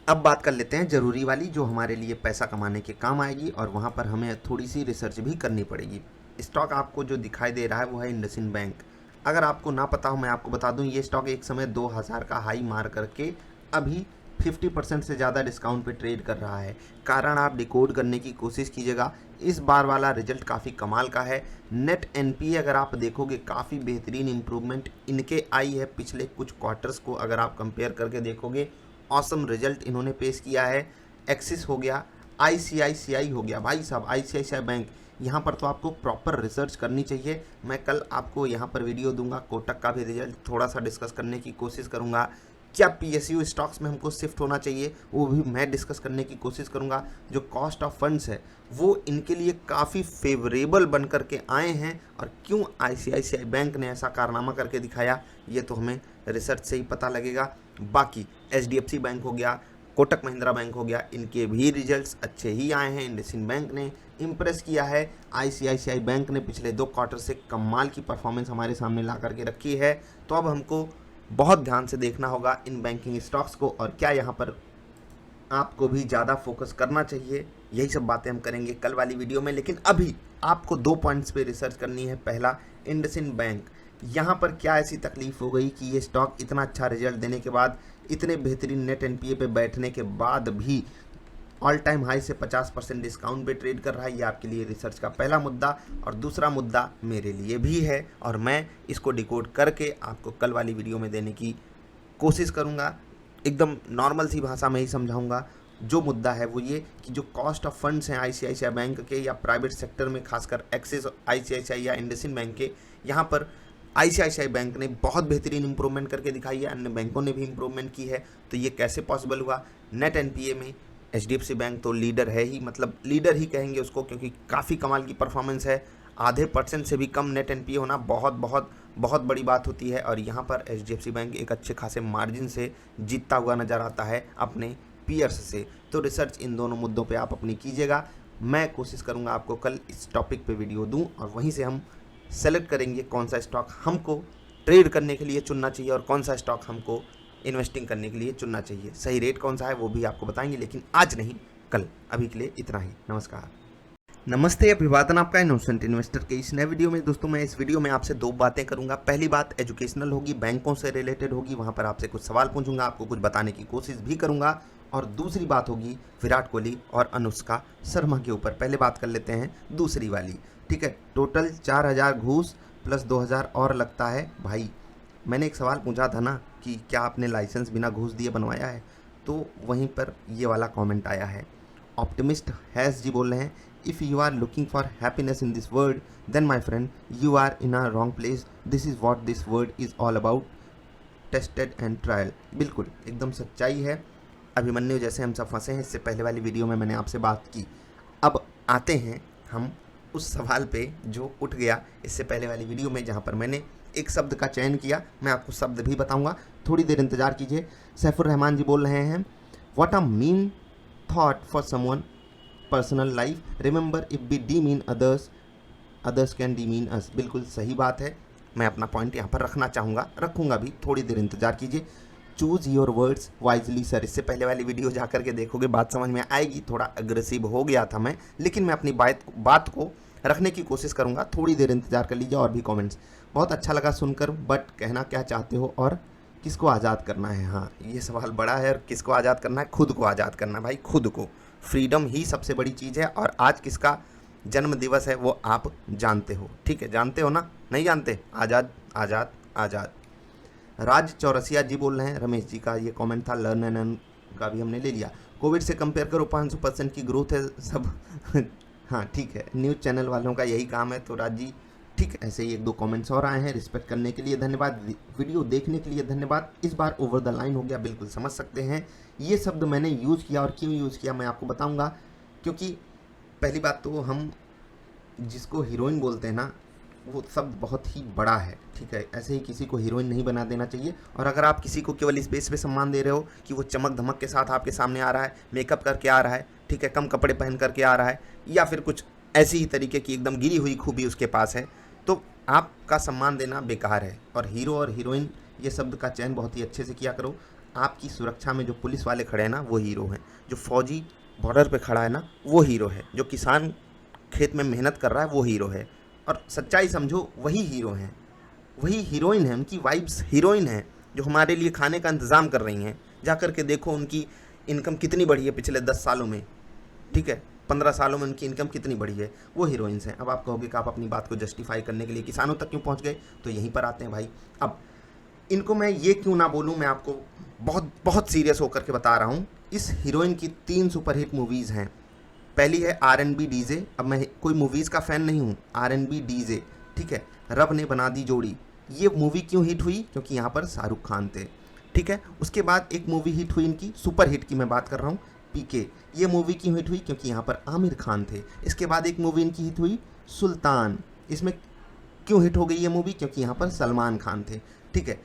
अब बात कर लेते हैं ज़रूरी वाली, जो हमारे लिए पैसा कमाने के काम आएगी और वहाँ पर हमें थोड़ी सी रिसर्च भी करनी पड़ेगी। स्टॉक आपको जो दिखाई दे रहा है वो है इंडसइंड बैंक। अगर आपको ना पता हो, मैं आपको बता दूं, ये स्टॉक एक समय 2000 का हाई मार करके अभी 50% से ज़्यादा डिस्काउंट पे ट्रेड कर रहा है। कारण आप डिकोड करने की कोशिश कीजिएगा। इस बार वाला रिजल्ट काफ़ी कमाल का है। नेट एनपीए अगर आप देखोगे काफ़ी बेहतरीन इंप्रूवमेंट इनके आई है पिछले कुछ क्वार्टर्स को अगर आप कंपेयर करके देखोगे। ऑसम रिजल्ट इन्होंने पेश किया है। एक्सिस हो गया, आईसीआईसीआई हो गया, भाई साहब आईसीआईसीआई बैंक, यहाँ पर तो आपको प्रॉपर रिसर्च करनी चाहिए। मैं कल आपको यहाँ पर वीडियो दूंगा, कोटक का भी रिजल्ट थोड़ा सा डिस्कस करने की कोशिश करूँगा। क्या पीएसयू स्टॉक्स में हमको शिफ्ट होना चाहिए वो भी मैं डिस्कस करने की कोशिश करूँगा। जो कॉस्ट ऑफ फंड्स है वो इनके लिए काफ़ी फेवरेबल बन करके आए हैं, और क्यों आईसीआईसीआई बैंक ने ऐसा कारनामा करके दिखाया ये तो हमें रिसर्च से ही पता लगेगा। बाकी एचडीएफसी बैंक हो गया, कोटक महिंद्रा बैंक हो गया, इनके भी रिजल्ट्स अच्छे ही आए हैं। इंडसइंड बैंक ने इम्प्रेस किया है। आईसीआईसीआई बैंक ने पिछले 2 क्वार्टर से कमाल की परफॉर्मेंस हमारे सामने ला करके रखी है। तो अब हमको बहुत ध्यान से देखना होगा इन बैंकिंग स्टॉक्स को, और क्या यहाँ पर आपको भी ज़्यादा फोकस करना चाहिए। यही सब बातें हम करेंगे कल वाली वीडियो में। लेकिन अभी आपको 2 पॉइंट्स पे रिसर्च करनी है। पहला, इंडसइंड बैंक, यहाँ पर क्या ऐसी तकलीफ हो गई कि ये स्टॉक इतना अच्छा रिजल्ट देने के बाद, इतने बेहतरीन नेट एनपीए पे बैठने के बाद भी ऑल टाइम हाई से 50% डिस्काउंट पे ट्रेड कर रहा है। ये आपके लिए रिसर्च का पहला मुद्दा। और दूसरा मुद्दा मेरे लिए भी है, और मैं इसको डिकोड करके आपको कल वाली वीडियो में देने की कोशिश करूँगा। एकदम नॉर्मल सी भाषा में ही समझाऊँगा। जो मुद्दा है वो ये कि जो कॉस्ट ऑफ फंड्स हैं आईसीआईसीआई बैंक के या प्राइवेट सेक्टर में, खासकर एक्सिस आईसीआईसीआई या इंडसइंड बैंक के, यहाँ पर आईसीआईसीआई बैंक ने बहुत बेहतरीन इंप्रूवमेंट करके दिखाई है। अन्य बैंकों ने भी इंप्रूवमेंट की है। तो ये कैसे पॉसिबल हुआ? नेट एनपीए में एचडीएफसी बैंक तो लीडर है ही, मतलब लीडर ही कहेंगे उसको, क्योंकि काफ़ी कमाल की परफॉर्मेंस है। आधे % से भी कम नेट एनपीए होना बहुत बहुत बहुत बड़ी बात होती है। और यहाँ पर एचडीएफसी बैंक एक अच्छे खासे मार्जिन से जीतता हुआ नज़र आता है अपने पीयर्स से। तो रिसर्च इन दोनों मुद्दों पे आप अपनी कीजिएगा। मैं कोशिश करूँगा आपको कल इस टॉपिक पे वीडियो दूँ, और वहीं से हम सेलेक्ट करेंगे कौन सा स्टॉक हमको ट्रेड करने के लिए चुनना चाहिए और कौन सा स्टॉक हमको इन्वेस्टिंग करने के लिए चुनना चाहिए। सही रेट कौन सा है वो भी आपको बताएंगे, लेकिन आज नहीं, कल। अभी के लिए इतना ही। नमस्कार, नमस्ते, अभिवादन आपका इनोसेंट इन्वेस्टर के इस नए वीडियो में। दोस्तों, मैं इस वीडियो में आपसे 2 बातें करूंगा। पहली बात एजुकेशनल होगी, बैंकों से रिलेटेड होगी। वहां पर आपसे कुछ सवाल पूछूंगा, आपको कुछ बताने की कोशिश भी करूंगा। और दूसरी बात होगी विराट कोहली और अनुष्का शर्मा के ऊपर। पहले बात कर लेते हैं दूसरी वाली, ठीक है। टोटल 4000 घूस प्लस 2000 और लगता है। भाई, मैंने एक सवाल पूछा था ना कि क्या आपने लाइसेंस बिना घूस दिए बनवाया है, तो वहीं पर ये वाला कमेंट आया है। ऑप्टिमिस्ट हैज़ जी बोल रहे हैं, if you are looking for happiness in this world then my friend you are in a wrong place. This is what this world is all about, tested and trial. बिल्कुल एकदम सच्चाई है। अभिमन्यु जैसे हम सब फंसे हैं, इससे पहले वाली वीडियो में मैंने आपसे बात की। अब आते हैं हम उस सवाल पे जो उठ गया इससे पहले वाली वीडियो में, जहाँ पर मैंने एक शब्द का चयन किया। मैं आपको शब्द भी बताऊंगा, थोड़ी देर इंतजार कीजिए। सैफुर रहमान जी बोल रहे हैं, what a mean thought for someone personal life, remember if we demean others, others can demean us. बिल्कुल सही बात है। मैं अपना पॉइंट यहाँ पर रखना चाहूँगा, रखूँगा भी, थोड़ी देर इंतजार कीजिए। Choose your words wisely sir, इससे पहले वाली वीडियो जा करके देखोगे, बात समझ में आएगी। थोड़ा अग्रेसिव हो गया था मैं, लेकिन मैं अपनी बात को रखने की कोशिश करूँगा। थोड़ी देर इंतजार कर लीजिए। और भी कमेंट्स बहुत अच्छा लगा सुनकर, बट कहना क्या चाहते हो और किसको आज़ाद करना है? हाँ, ये सवाल बड़ा है। और किसको आज़ाद करना है? खुद को आज़ाद करना है भाई, खुद को। फ्रीडम ही सबसे बड़ी चीज़ है। और आज किसका जन्म दिवस है वो आप जानते हो, ठीक है? जानते हो ना? नहीं जानते? आज़ाद आज़ाद आज़ाद। राज चौरसिया जी बोल रहे हैं, रमेश जी का ये कमेंट था। लर्न एंड अर्न का भी हमने ले लिया। कोविड से कंपेयर करो 500% की ग्रोथ है सब। हाँ ठीक है, न्यूज़ चैनल वालों का यही काम है। तो राज जी ठीक है, ऐसे ही 1-2 कमेंट्स और आए हैं। रिस्पेक्ट करने के लिए धन्यवाद, वीडियो देखने के लिए धन्यवाद। इस बार ओवर द लाइन हो गया, बिल्कुल समझ सकते हैं। ये शब्द मैंने यूज़ किया, और क्यों यूज़ किया मैं आपको बताऊँगा। क्योंकि पहली बात तो हम जिसको हीरोइन बोलते हैं ना, वो शब्द बहुत ही बड़ा है, ठीक है। ऐसे ही किसी को हीरोइन नहीं बना देना चाहिए। और अगर आप किसी को केवल इस बेस पे सम्मान दे रहे हो कि वो चमक धमक के साथ आपके सामने आ रहा है, मेकअप करके आ रहा है, ठीक है, कम कपड़े पहन करके आ रहा है, या फिर कुछ ऐसी ही तरीके की एकदम गिरी हुई खूबी उसके पास है, तो आपका सम्मान देना बेकार है। और हीरो और हीरोइन ये शब्द का चयन बहुत ही अच्छे से किया करो। आपकी सुरक्षा में जो पुलिस वाले खड़े हैं ना वो हीरो हैं, जो फौजी बॉर्डर पे खड़ा है ना वो हीरो है, जो किसान खेत में मेहनत कर रहा है वो हीरो है। और सच्चाई समझो वही हीरो हैं, वही हीरोइन है, उनकी वाइफ्स हीरोइन हैं जो हमारे लिए खाने का इंतज़ाम कर रही हैं। जा कर के देखो उनकी इनकम कितनी बढ़ी है पिछले 10 सालों में, ठीक है, 15 सालों में उनकी इनकम कितनी बढ़ी है, वो हीरोइंस हैं। अब आप कहोगे कि आप अपनी बात को जस्टिफाई करने के लिए किसानों तक क्यों पहुंच गए, तो यहीं पर आते हैं भाई। अब इनको मैं ये क्यों ना बोलूँ, मैं आपको बहुत बहुत सीरियस होकर के बता रहा हूँ। इस हीरोइन की 3 सुपरहिट मूवीज़ हैं। पहली है R&B डीजे। अब मैं कोई मूवीज़ का फ़ैन नहीं हूँ, R&B डीजे, ठीक है, रब ने बना दी जोड़ी। ये मूवी क्यों हिट हुई, क्योंकि यहाँ पर शाहरुख खान थे, ठीक है। उसके बाद एक मूवी हिट हुई इनकी, सुपर हिट की मैं बात कर रहा हूँ, PK। ये मूवी क्यों हिट हुई, क्योंकि यहाँ पर आमिर खान थे। इसके बाद एक मूवी इनकी हिट हुई सुल्तान। इसमें क्यों हिट हो गई ये मूवी, क्योंकि यहाँ पर सलमान खान थे, ठीक है।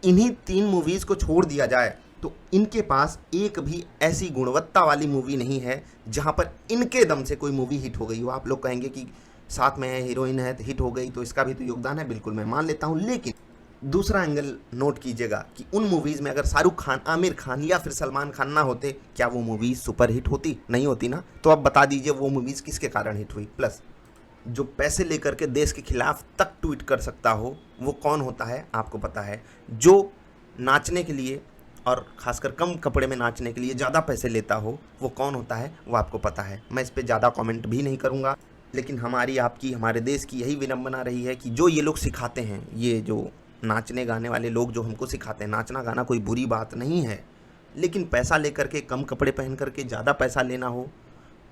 इन्हीं 3 मूवीज़ को छोड़ दिया जाए तो इनके पास एक भी ऐसी गुणवत्ता वाली मूवी नहीं है जहाँ पर इनके दम से कोई मूवी हिट हो गई हो। आप लोग कहेंगे कि साथ में हीरोइन है हिट हो गई तो इसका भी तो योगदान है, बिल्कुल मैं मान लेता हूँ, लेकिन दूसरा एंगल नोट कीजिएगा कि उन मूवीज़ में अगर शाहरुख खान, आमिर खान या फिर सलमान खान ना होते, क्या वो मूवीज़ सुपर हिट होती? नहीं होती ना। तो अब बता दीजिए वो मूवीज़ किसके कारण हिट हुई। प्लस जो पैसे लेकर के देश के खिलाफ तक ट्वीट कर सकता हो वो कौन होता है आपको पता है। जो नाचने के लिए और खासकर कम कपड़े में नाचने के लिए ज़्यादा पैसे लेता हो वो कौन होता है वो आपको पता है। मैं इस पर ज़्यादा कमेंट भी नहीं करूँगा, लेकिन हमारी, आपकी, हमारे देश की यही विडंबना रही है कि जो ये लोग सिखाते हैं, ये जो नाचने गाने वाले लोग जो हमको सिखाते हैं, नाचना गाना कोई बुरी बात नहीं है, लेकिन पैसा लेकर के, कम कपड़े पहन करके ज़्यादा पैसा लेना हो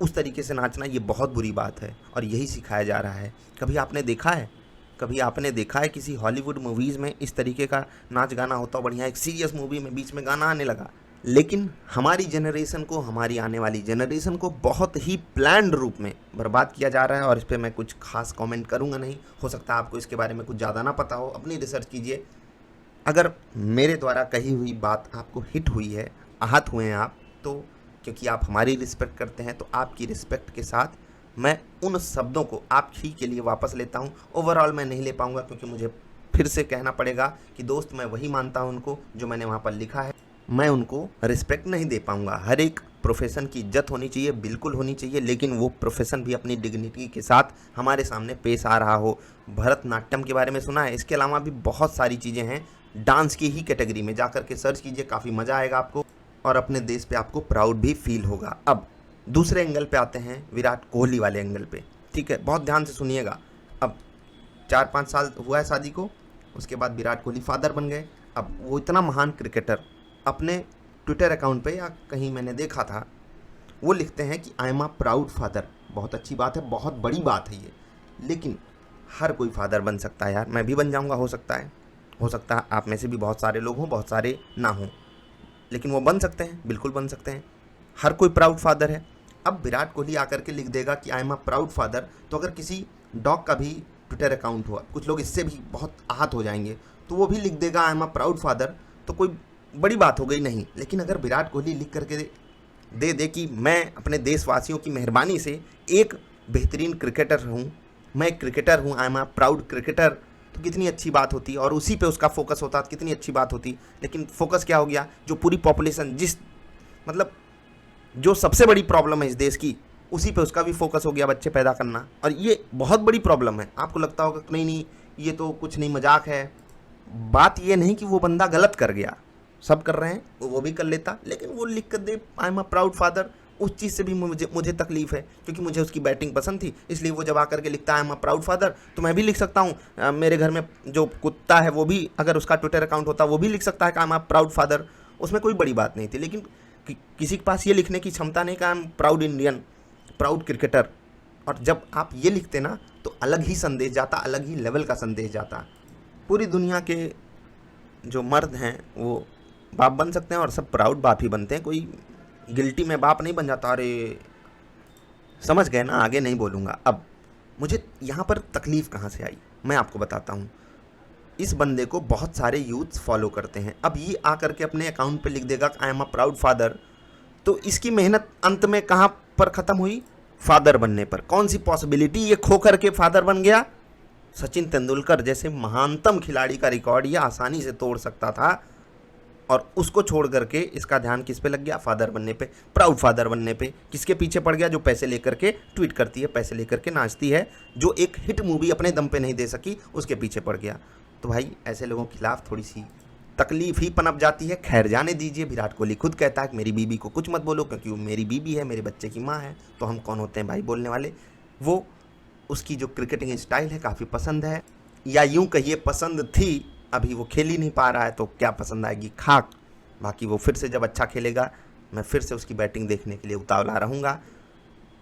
उस तरीके से नाचना, ये बहुत बुरी बात है और यही सिखाया जा रहा है। कभी आपने देखा है किसी हॉलीवुड मूवीज़ में इस तरीके का नाच गाना होता बढ़िया, एक सीरियस मूवी में बीच में गाना आने लगा। लेकिन हमारी जनरेशन को, हमारी आने वाली जनरेशन को बहुत ही प्लान्ड रूप में बर्बाद किया जा रहा है और इस पर मैं कुछ खास कमेंट करूंगा नहीं। हो सकता है आपको इसके बारे में कुछ ज़्यादा ना पता हो, अपनी रिसर्च कीजिए। अगर मेरे द्वारा कही हुई बात आपको हिट हुई है, आहत हुए हैं आप, तो क्योंकि आप हमारी रिस्पेक्ट करते हैं तो आपकी रिस्पेक्ट के साथ मैं उन शब्दों को आप ही के लिए वापस लेता हूँ। ओवरऑल मैं नहीं ले पाऊँगा क्योंकि मुझे फिर से कहना पड़ेगा कि दोस्त मैं वही मानता हूँ उनको जो मैंने वहाँ पर लिखा है, मैं उनको रिस्पेक्ट नहीं दे पाऊँगा। हर एक प्रोफेशन की इज्जत होनी चाहिए, बिल्कुल होनी चाहिए, लेकिन वो प्रोफेशन भी अपनी डिग्निटी के साथ हमारे सामने पेश आ रहा हो। भरतनाट्यम के बारे में सुना है, इसके अलावा भी बहुत सारी चीज़ें हैं डांस की ही कैटेगरी में, जा करके सर्च कीजिए, काफ़ी मज़ा आएगा आपको और अपने देश पे आपको प्राउड भी फील होगा। अब दूसरे एंगल पे आते हैं, विराट कोहली वाले एंगल पे, ठीक है, बहुत ध्यान से सुनिएगा। अब 4-5 साल हुआ है शादी को, उसके बाद विराट कोहली फादर बन गए। अब वो इतना महान क्रिकेटर अपने ट्विटर अकाउंट पे या कहीं मैंने देखा था, वो लिखते हैं कि आई एम अ प्राउड फादर। बहुत अच्छी बात है, बहुत बड़ी बात है ये, लेकिन हर कोई फादर बन सकता है यार, मैं भी बन जाऊँगा, हो सकता है आप में से भी बहुत सारे लोग हों, बहुत सारे ना हों, लेकिन वो बन सकते हैं, बिल्कुल बन सकते हैं। हर कोई प्राउड फादर है। अब विराट कोहली आकर के लिख देगा कि आई एम अ प्राउड फादर, तो अगर किसी डॉग का भी ट्विटर अकाउंट हुआ, कुछ लोग इससे भी बहुत आहत हो जाएंगे, तो वो भी लिख देगा आई एम अ प्राउड फादर, तो कोई बड़ी बात हो गई नहीं। लेकिन अगर विराट कोहली लिख करके दे दे कि मैं अपने देशवासियों की मेहरबानी से एक बेहतरीन क्रिकेटर हूँ, मैं एक क्रिकेटर हूँ, आई एम अ प्राउड क्रिकेटर, तो कितनी अच्छी बात होती और उसी पे उसका फोकस होता, कितनी अच्छी बात होती। लेकिन फोकस क्या हो गया, जो पूरी पॉपुलेशन, मतलब जो सबसे बड़ी प्रॉब्लम है इस देश की, उसी पे उसका भी फोकस हो गया, बच्चे पैदा करना। और ये बहुत बड़ी प्रॉब्लम है। आपको लगता होगा नहीं ये तो कुछ नहीं, मजाक है। बात ये नहीं कि वो बंदा गलत कर गया, सब कर रहे हैं, वो भी कर लेता, लेकिन वो लिख कर दे I am a proud father, उस चीज़ से भी मुझे तकलीफ़ है, क्योंकि मुझे उसकी बैटिंग पसंद थी, इसलिए वो जब आकर के लिखता है आई एम अ प्राउड फादर, तो मैं भी लिख सकता हूँ। मेरे घर में जो कुत्ता है वो भी, अगर उसका ट्विटर अकाउंट होता, वो भी लिख सकता है कि आई एम अ प्राउड फादर, उसमें कोई बड़ी बात नहीं थी। लेकिन किसी के पास ये लिखने की क्षमता नहीं कि I am proud Indian, proud cricketer. और जब आप ये लिखते ना तो अलग ही संदेश जाता, अलग ही लेवल का संदेश जाता। पूरी दुनिया के जो मर्द हैं वो बाप बन सकते हैं और सब प्राउड बाप ही बनते हैं, कोई गिल्टी में बाप नहीं बन जाता। अरे समझ गए ना, आगे नहीं बोलूँगा। अब मुझे यहाँ पर तकलीफ़ कहाँ से आई मैं आपको बताता हूँ। इस बंदे को बहुत सारे यूथ्स फॉलो करते हैं। अब ये आकर के अपने अकाउंट पे लिख देगा आई एम अ प्राउड फादर, तो इसकी मेहनत अंत में कहाँ पर ख़त्म हुई, फादर बनने पर। कौन सी पॉसिबिलिटी ये खो करके फादर बन गया। सचिन तेंदुलकर जैसे महानतम खिलाड़ी का रिकॉर्ड ये आसानी से तोड़ सकता था, और उसको छोड़ करके इसका ध्यान किस पे लग गया, फादर बनने पे, प्राउड फादर बनने पे। किसके पीछे पड़ गया, जो पैसे लेकर के ट्वीट करती है, पैसे लेकर के नाचती है, जो एक हिट मूवी अपने दम पे नहीं दे सकी, उसके पीछे पड़ गया। तो भाई ऐसे लोगों के खिलाफ थोड़ी सी तकलीफ ही पनप जाती है। खैर जाने दीजिए, विराट कोहली खुद कहता है कि मेरी बीबी को कुछ मत बोलो क्योंकि वो मेरी बीबी है, मेरे बच्चे की माँ है, तो हम कौन होते हैं भाई बोलने वाले। वो उसकी जो क्रिकेटिंग स्टाइल है काफ़ी पसंद है, या यूं कहिए पसंद थी, अभी वो खेल ही नहीं पा रहा है तो क्या पसंद आएगी, खाक। बाकी वो फिर से जब अच्छा खेलेगा मैं फिर से उसकी बैटिंग देखने के लिए उतावला रहूँगा।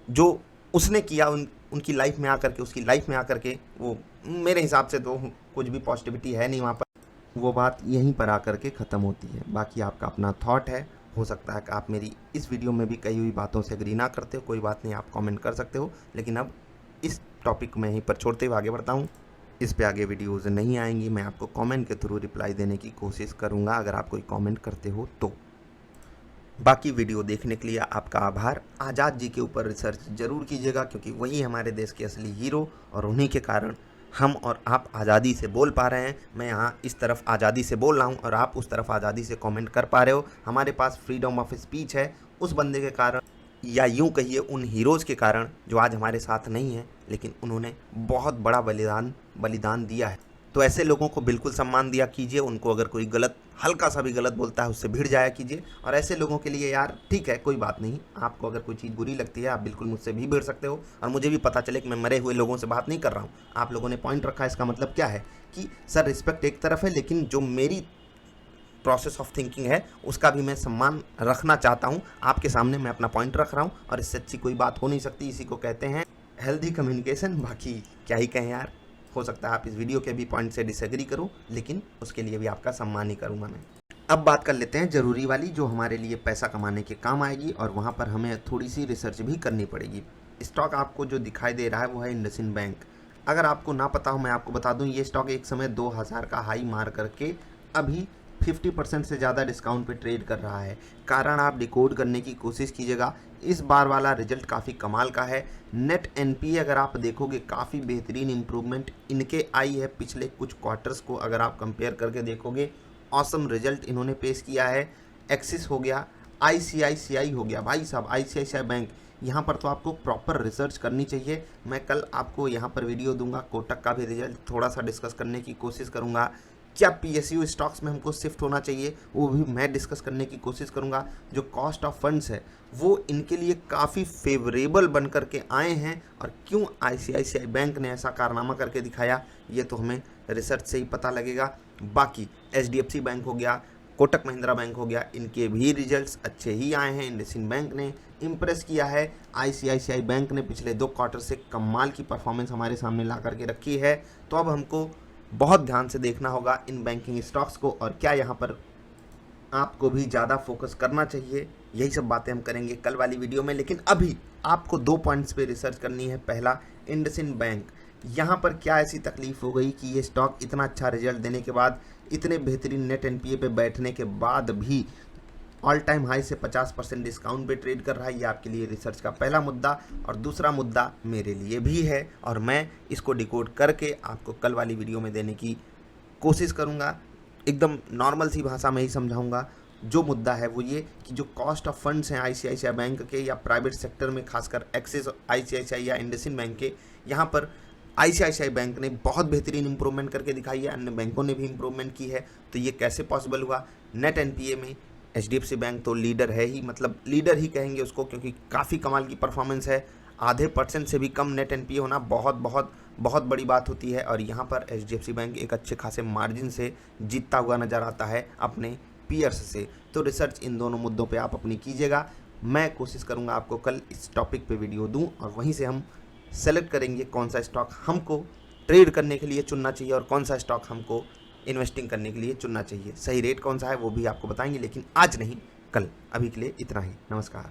जो उसने किया उनकी लाइफ में आकर के, उसकी लाइफ में आकर के, वो मेरे हिसाब से तो कुछ भी पॉजिटिविटी है नहीं वहाँ पर। वो बात यहीं पर आकर के ख़त्म होती है। बाकी आपका अपना थॉट है, हो सकता है कि आप मेरी इस वीडियो में भी कही हुई बातों से एग्री ना करते हो, कोई बात नहीं, आप कमेंट कर सकते हो। लेकिन अब इस टॉपिक में यहीं पर छोड़ते हुए आगे बढ़ता हूँ। इस पे आगे वीडियोज़ नहीं आएंगी, मैं आपको कमेंट के थ्रू रिप्लाई देने की कोशिश करूँगा अगर आप कोई कमेंट करते हो तो। बाकी वीडियो देखने के लिए आपका आभार। आज़ाद जी के ऊपर रिसर्च ज़रूर कीजिएगा क्योंकि वही हमारे देश के असली हीरो, और उन्हीं के कारण हम और आप आज़ादी से बोल पा रहे हैं। मैं यहाँ इस तरफ आज़ादी से बोल रहा हूँ और आप उस तरफ आज़ादी से कमेंट कर पा रहे हो। हमारे पास फ्रीडम ऑफ स्पीच है, उस बंदे के कारण, या यूं कहिए उन हीरोज़ के कारण जो आज हमारे साथ नहीं है, लेकिन उन्होंने बहुत बड़ा बलिदान दिया है। तो ऐसे लोगों को बिल्कुल सम्मान दिया कीजिए। उनको अगर कोई गलत, हल्का सा भी गलत बोलता है उससे भिड़ जाया कीजिए। और ऐसे लोगों के लिए यार ठीक है, कोई बात नहीं, आपको अगर कोई चीज़ बुरी लगती है आप बिल्कुल मुझसे भी भिड़ सकते हो, और मुझे भी पता चले कि मैं मरे हुए लोगों से बात नहीं कर रहा हूँ। आप लोगों ने पॉइंट रखा, इसका मतलब क्या है कि सर रिस्पेक्ट एक तरफ है, लेकिन जो मेरी प्रोसेस ऑफ थिंकिंग है उसका भी मैं सम्मान रखना चाहता हूँ। आपके सामने मैं अपना पॉइंट रख रहा हूँ और इससे अच्छी कोई बात हो नहीं सकती। इसी को कहते हैं हेल्दी कम्युनिकेशन। बाकी क्या ही कहें यार, हो सकता है आप इस वीडियो के भी पॉइंट से डिसएग्री करो, लेकिन उसके लिए भी आपका सम्मान ही करूँगा मैं। अब बात कर लेते हैं ज़रूरी वाली, जो हमारे लिए पैसा कमाने के काम आएगी और वहाँ पर हमें थोड़ी सी रिसर्च भी करनी पड़ेगी। स्टॉक आपको जो दिखाई दे रहा है वो है इंडसइंड बैंक। अगर आपको ना पता हो मैं आपको बता दूं, ये स्टॉक एक समय 2000 का हाई मार करके अभी 50% से ज़्यादा डिस्काउंट पे ट्रेड कर रहा है। कारण आप डिकोड करने की कोशिश कीजिएगा। इस बार वाला रिजल्ट काफ़ी कमाल का है। नेट एनपीए अगर आप देखोगे काफ़ी बेहतरीन इम्प्रूवमेंट इनके आई है पिछले कुछ क्वार्टर्स को अगर आप कंपेयर करके देखोगे। ऑसम रिजल्ट इन्होंने पेश किया है। एक्सिस हो गया, आईसीआईसीआई हो गया, भाई साहब आईसीआईसीआई बैंक, यहाँ पर तो आपको प्रॉपर रिसर्च करनी चाहिए। मैं कल आपको यहाँ पर वीडियो दूंगा, कोटक का भी रिजल्ट थोड़ा सा डिस्कस करने की कोशिश करूँगा। क्या पीएसयू स्टॉक्स में हमको शिफ्ट होना चाहिए वो भी मैं डिस्कस करने की कोशिश करूँगा। जो कॉस्ट ऑफ फंड्स है वो इनके लिए काफ़ी फेवरेबल बन करके आए हैं, और क्यों आईसीआईसीआई बैंक ने ऐसा कारनामा करके दिखाया ये तो हमें रिसर्च से ही पता लगेगा। बाकी एचडीएफसी बैंक हो गया, कोटक महिंद्रा बैंक हो गया, इनके भी रिजल्ट्स अच्छे ही आए हैं। इंडसइंड बैंक ने इम्प्रेस किया है, आईसीआईसीआई बैंक ने पिछले 2 क्वार्टर से कमाल की परफॉर्मेंस हमारे सामने ला करके रखी है। तो अब हमको बहुत ध्यान से देखना होगा इन बैंकिंग स्टॉक्स को, और क्या यहाँ पर आपको भी ज़्यादा फोकस करना चाहिए। यही सब बातें हम करेंगे कल वाली वीडियो में। लेकिन अभी आपको 2 पॉइंट्स पे रिसर्च करनी है। पहला, इंडसइंड बैंक, यहाँ पर क्या ऐसी तकलीफ हो गई कि ये स्टॉक इतना अच्छा रिजल्ट देने के बाद, इतने बेहतरीन नेट एनपीए पे बैठने के बाद भी ऑल टाइम हाई से 50% डिस्काउंट पे ट्रेड कर रहा है। ये आपके लिए रिसर्च का पहला मुद्दा। और दूसरा मुद्दा मेरे लिए भी है, और मैं इसको डिकोड करके आपको कल वाली वीडियो में देने की कोशिश करूँगा। एकदम नॉर्मल सी भाषा में ही समझाऊँगा। जो मुद्दा है वो ये कि जो कॉस्ट ऑफ फंड्स हैं आईसीआईसीआई बैंक के या प्राइवेट सेक्टर में, खासकर एक्सिस आईसीआईसीआई या इंडसइंड बैंक के, यहाँ पर आईसीआईसीआई बैंक ने बहुत बेहतरीन इंप्रूवमेंट करके दिखाई है, अन्य बैंकों ने भी इंप्रूवमेंट की है। तो ये कैसे पॉसिबल हुआ? नेट एनपीए में एचडीएफसी बैंक तो लीडर है ही, मतलब लीडर ही कहेंगे उसको, क्योंकि काफ़ी कमाल की परफॉर्मेंस है। आधे % से भी कम नेट एनपीए होना बहुत बहुत बहुत बड़ी बात होती है, और यहाँ पर एचडीएफसी बैंक एक अच्छे खासे मार्जिन से जीतता हुआ नज़र आता है अपने पीयर्स से। तो रिसर्च इन दोनों मुद्दों पे आप अपनी कीजिएगा। मैं कोशिश करूँगा आपको कल इस टॉपिक पे वीडियो दूँ, और वहीं से हम सेलेक्ट करेंगे कौन सा स्टॉक हमको ट्रेड करने के लिए चुनना चाहिए और कौन सा स्टॉक हमको इन्वेस्टिंग करने के लिए चुनना चाहिए। सही रेट कौन सा है वो भी आपको बताएंगे, लेकिन आज नहीं, कल। अभी के लिए इतना ही, नमस्कार।